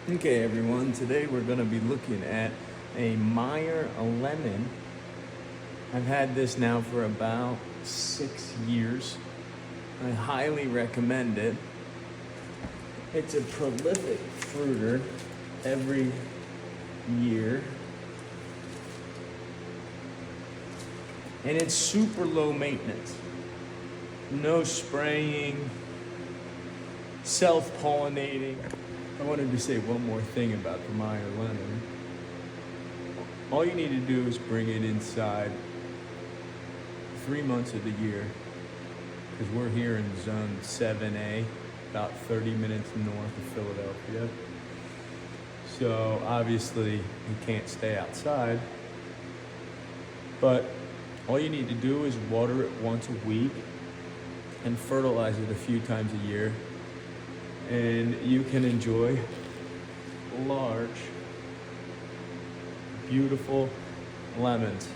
Okay everyone, today we're going to be looking at a Meyer Lemon. I've had this now for about 6 years. I highly recommend it. It's a prolific fruiter every year. And it's super low maintenance. No spraying, self-pollinating. I wanted to say one more thing about the Meyer Lemon. All you need to do is bring it inside 3 months of the year, because we're here in zone 7A, about 30 minutes north of Philadelphia. So obviously you can't stay outside, but all you need to do is water it once a week and fertilize it a few times a year, and you can enjoy large, beautiful lemons.